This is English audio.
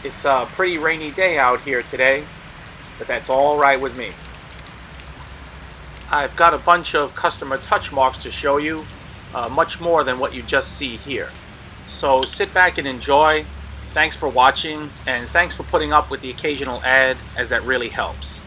It's a pretty rainy day out here today, but that's all right with me. I've got a bunch of customer touch marks to show you, much more than what you just see here. So sit back and enjoy. Thanks for watching, and thanks for putting up with the occasional ad, as that really helps.